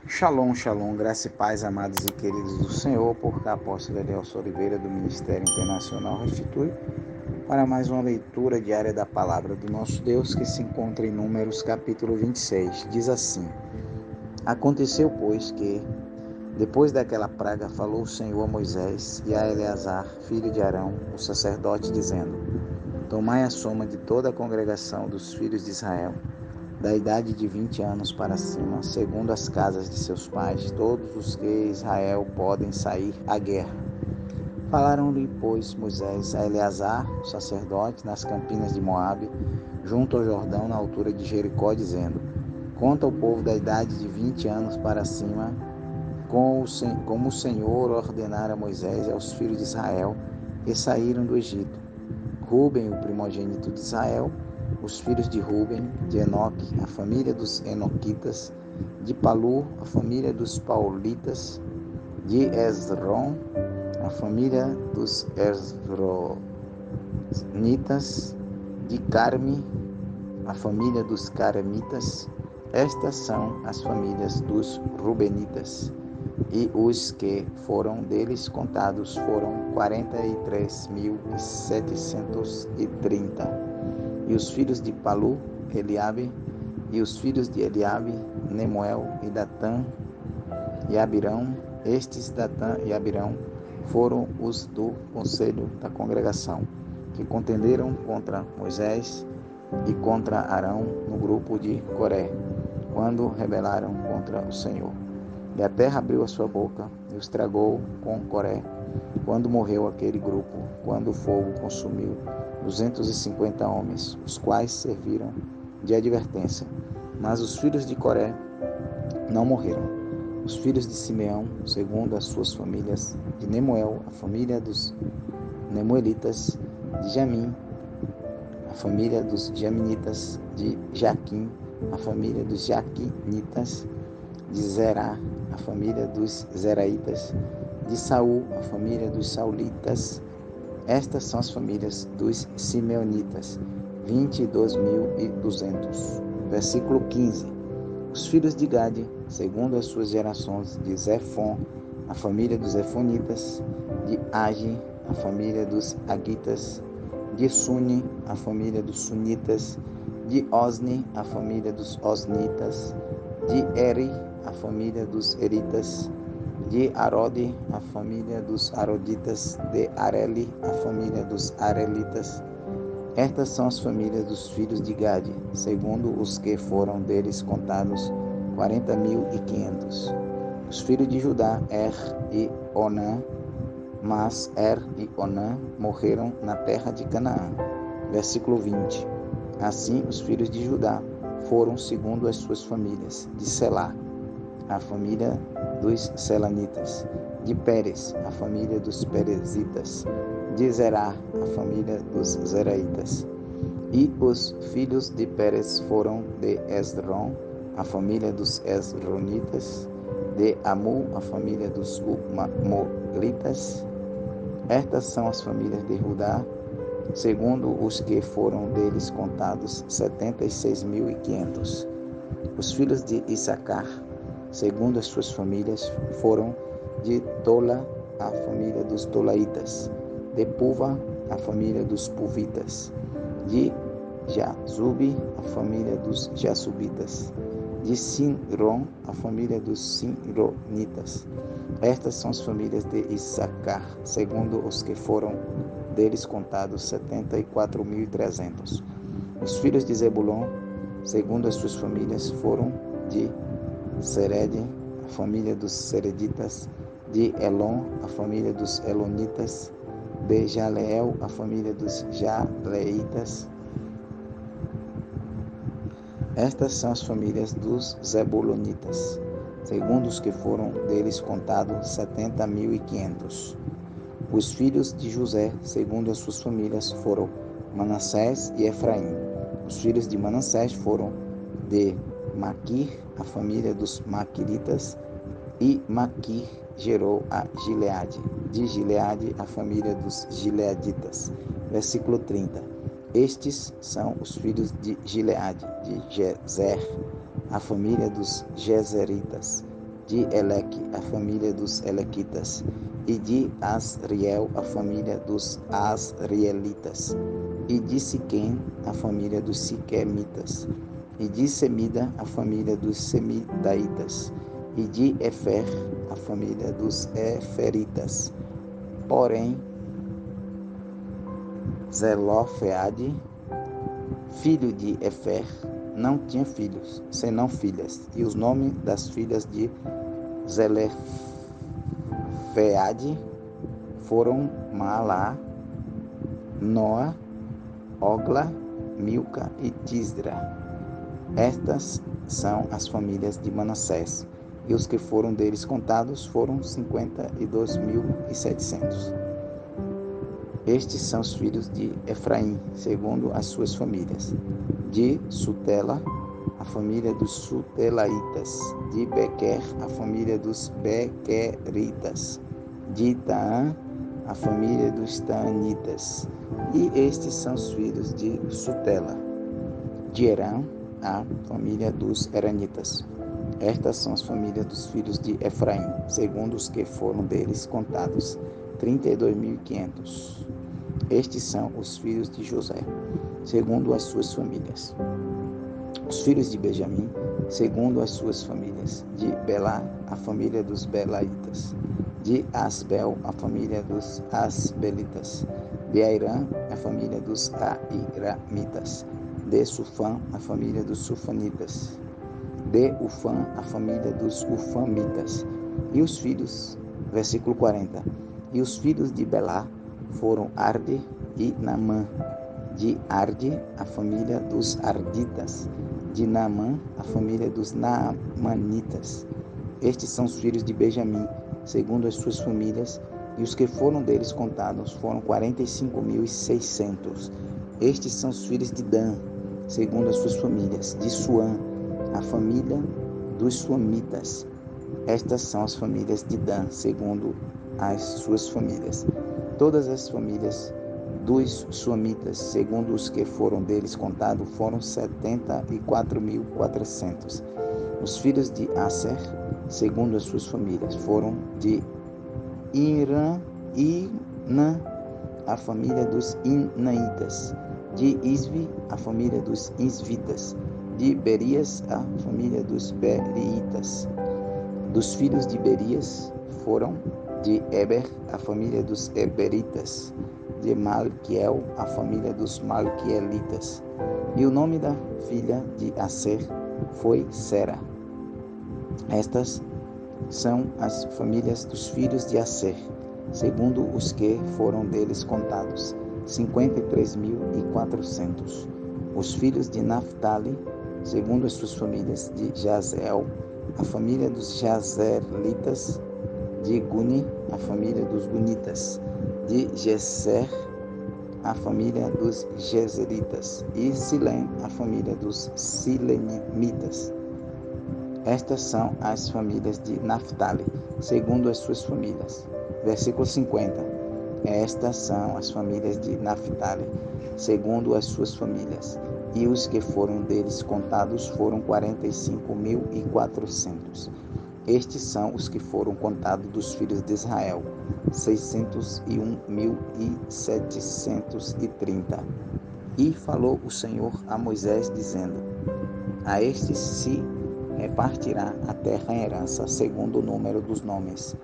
Shalom, shalom, graça e paz, amados e queridos do Senhor, por cá, apóstolo Elielson Oliveira, do Ministério Internacional Restitui, para mais uma leitura diária da palavra do nosso Deus, que se encontra em Números, capítulo 26. Diz assim: Aconteceu, pois, que, depois daquela praga, falou o Senhor a Moisés e a Eleazar, filho de Arão, o sacerdote, dizendo: Tomai a soma de toda a congregação dos filhos de Israel, da idade de 20 anos para cima, segundo as casas de seus pais, todos os que Israel podem sair à guerra. Falaram-lhe, pois, Moisés a Eleazar, o sacerdote, nas campinas de Moabe, junto ao Jordão, na altura de Jericó, dizendo: Conta o povo da idade de 20 anos para cima, como o Senhor ordenara a Moisés e aos filhos de Israel, que saíram do Egito. Ruben, o primogênito de Israel, os filhos de Ruben, de Enoque, a família dos Enoquitas, de Palu, a família dos Paulitas, de Esrom, a família dos Esronitas, de Carme, a família dos Caramitas. Estas são as famílias dos Rubenitas. E os que foram deles contados foram 43.730. E os filhos de Palu, Eliabe, e os filhos de Eliabe, Nemuel e Datã e Abirão. Estes, Datã e Abirão, foram os do conselho da congregação, que contenderam contra Moisés e contra Arão no grupo de Coré, quando rebelaram contra o Senhor. E a terra abriu a sua boca e os tragou com Coré, quando morreu aquele grupo, quando o fogo consumiu 250 homens, os quais serviram de advertência. Mas os filhos de Coré não morreram. Os filhos de Simeão, segundo as suas famílias, de Nemuel, a família dos Nemuelitas, de Jamim, a família dos Jaminitas, de Jaquim, a família dos Jaquinitas, de Zerá, a família dos Zeraitas, de Saul, a família dos Saulitas. Estas são as famílias dos Simeonitas, 22.200. Versículo 15. Os filhos de Gade, segundo as suas gerações, de Zefon, a família dos Zefonitas, de Agi, a família dos Agitas, de Suni, a família dos Sunitas, de Osni, a família dos Osnitas, de Eri, a família dos Eritas, de Arode, a família dos Aroditas, de Areli, a família dos Arelitas. Estas são as famílias dos filhos de Gade, segundo os que foram deles contados, 40.500. Os filhos de Judá, e Onã, mas e Onã morreram na terra de Canaã. Versículo 20. Assim os filhos de Judá foram segundo as suas famílias, de Selá, a família dos Selanitas, de Pérez, a família dos Perezitas, de Zerá, a família dos Zeraitas. E os filhos de Pérez foram de Esrom, a família dos Esronitas, de Amu, a família dos Umamolitas. Estas são as famílias de Judá, segundo os que foram deles contados, 76.500. Os filhos de Issacar, segundo as suas famílias, foram de Tola, a família dos Tolaitas, de Puva, a família dos Puvitas, de Jazube, a família dos Jasubitas, de Sinrom, a família dos Sinronitas. Estas são as famílias de Issacar, segundo os que foram deles contados, 74.300. Os filhos de Zebulon, segundo as suas famílias, foram de Sered, a família dos Sereditas, de Elon, a família dos Elonitas, de Jaleel, a família dos Jaleitas. Estas são as famílias dos Zebulonitas, segundo os que foram deles contados, 70.500. Os filhos de José, segundo as suas famílias, foram Manassés e Efraim. Os filhos de Manassés foram de Maquir, a família dos Maquiritas, e Maquir gerou a Gileade. De Gileade, a família dos Gileaditas. Versículo 30. Estes são os filhos de Gileade, de Jezer, a família dos Jezeritas, de Eleque, a família dos Elequitas, e de Asriel, a família dos Asrielitas, e de Siquém, a família dos Siquemitas, e de Semida, a família dos Semidaitas, e de Efer, a família dos Eferitas. Porém, Zelofeade, filho de Efer, não tinha filhos, senão filhas, e os nomes das filhas de Zelofeade foram Malá, Noa, Ogla, Milca e Tisra. Estas são as famílias de Manassés, e os que foram deles contados foram 52.700. Estes são os filhos de Efraim, segundo as suas famílias. De Sutela, a família dos Sutelaitas. De Bequer, a família dos Bequeritas. De Taã, a família dos Taanitas. E estes são os filhos de Sutela. De Herã, a família dos Heranitas. Estas são as famílias dos filhos de Efraim, segundo os que foram deles contados, 32.500. Estes são os filhos de José, segundo as suas famílias. Os filhos de Benjamim, segundo as suas famílias. De Belá, a família dos Belaitas. De Asbel, a família dos Asbelitas. De Airã, a família dos Airamitas. De Sufã, a família dos Sufanitas. De Ufã, a família dos Ufamitas. E os filhos, versículo 40. E os filhos de Belá foram Arde e Naamã. De Arde, a família dos Arditas. De Naamã, a família dos Naamanitas. Estes são os filhos de Benjamim, segundo as suas famílias, e os que foram deles contados foram 45.600. Estes são os filhos de Dan, segundo as suas famílias. De Suã, a família dos Suamitas. Estas são as famílias de Dan, segundo as suas famílias. Todas as famílias dos Suamitas, segundo os que foram deles contados, foram 74.400. Os filhos de Aser, segundo as suas famílias, foram de Irã, Inã, a família dos Inaitas. De Isvi, a família dos Isvitas. De Berias, a família dos Beriitas. Dos filhos de Berias foram de Eber, a família dos Eberitas. De Malquiel, a família dos Malquielitas. E o nome da filha de Aser foi Sera. Estas são as famílias dos filhos de Aser, segundo os que foram deles contados, 53.400. Os filhos de Naphtali, segundo as suas famílias, de Jazeel, a família dos Jazelitas. De Guni, a família dos Gunitas. De Geser, a família dos Gezeritas. E Silém, a família dos Silemitas. Estas são as famílias de Naphtali, segundo as suas famílias. Versículo 50. Estas são as famílias de Naphtali, segundo as suas famílias. E os que foram deles contados foram 45.400. Estes são os que foram contados dos filhos de Israel, 601.730. E falou o Senhor a Moisés, dizendo: a estes se repartirá a terra em herança, segundo o número dos nomes.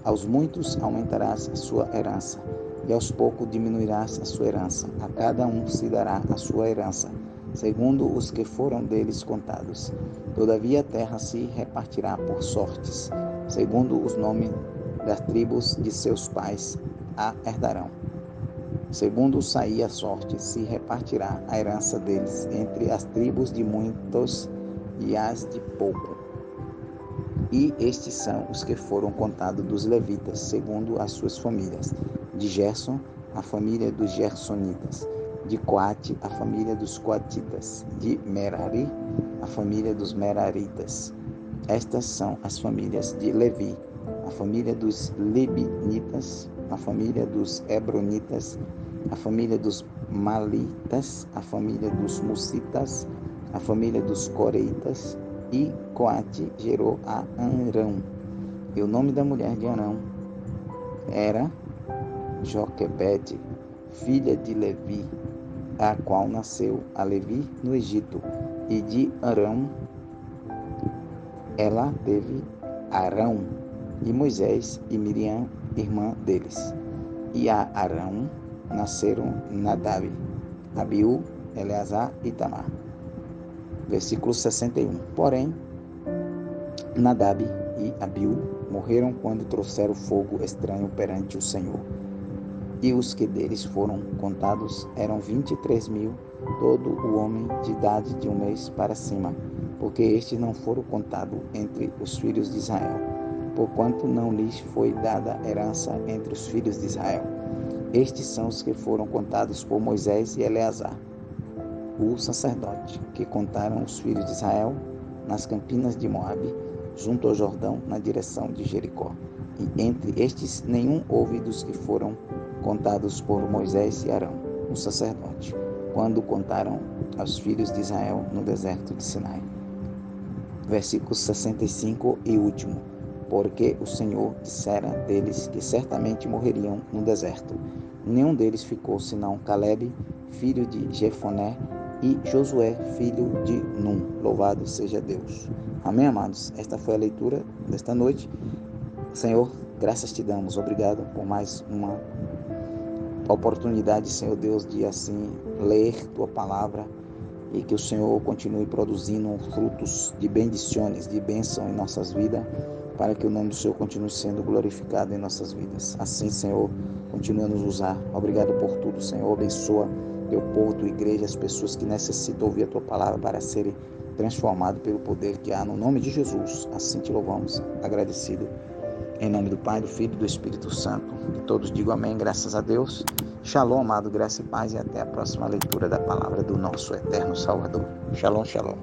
Aos muitos aumentarás a sua herança, e aos poucos diminuirás a sua herança. A cada um se dará a sua herança, segundo os que foram deles contados. Todavia a terra se repartirá por sortes, segundo os nomes das tribos de seus pais a herdarão. Segundo sair a sorte, se repartirá a herança deles entre as tribos de muitos e as de pouco. E estes são os que foram contados dos levitas, segundo as suas famílias. De Gerson, a família dos Gersonitas. De Coate, a família dos Coatitas. De Merari, a família dos Meraritas. Estas são as famílias de Levi, a família dos Libinitas, a família dos Hebronitas, a família dos Malitas, a família dos Musitas, a família dos Coreitas, E Coate gerou a Arão. E o nome da mulher de Arão era Joquebede, filha de Levi, a qual nasceu a Levi no Egito. E de Arão ela teve Arão e Moisés e Miriam, irmã deles. E a Arão nasceram Nadab, Abiú, Eleazar e Tamar. Versículo 61. Porém, Nadab e Abiú morreram quando trouxeram fogo estranho perante o Senhor. E os que deles foram contados eram 23.000, todo o homem de idade de 1 mês para cima, porque estes não foram contados entre os filhos de Israel, porquanto não lhes foi dada herança entre os filhos de Israel. Estes são os que foram contados por Moisés e Eleazar, o sacerdote, que contaram os filhos de Israel nas campinas de Moabe, junto ao Jordão, na direção de Jericó. E entre estes nenhum houve dos que foram contados por Moisés e Arão, o sacerdote, quando contaram aos filhos de Israel no deserto de Sinai. Versículo 65 e último. Porque o Senhor dissera deles que certamente morreriam no deserto. Nenhum deles ficou senão Calebe, filho de Jefoné, e Josué, filho de Num. Louvado seja Deus. Amém, amados? Esta foi a leitura desta noite. Senhor, graças te damos. Obrigado por mais uma oportunidade, Senhor Deus, de assim ler tua palavra e que o Senhor continue produzindo frutos de bendições, de bênção em nossas vidas, para que o nome do Senhor continue sendo glorificado em nossas vidas. Assim, Senhor, continue a nos usar. Obrigado por tudo, Senhor. Abençoa teu povo, tua igreja, as pessoas que necessitam ouvir a tua palavra para serem transformados pelo poder que há no nome de Jesus. Assim te louvamos, agradecido. Em nome do Pai, do Filho e do Espírito Santo. E todos digam amém, graças a Deus. Shalom, amado, graça e paz, e até a próxima leitura da palavra do nosso eterno Salvador. Shalom, shalom.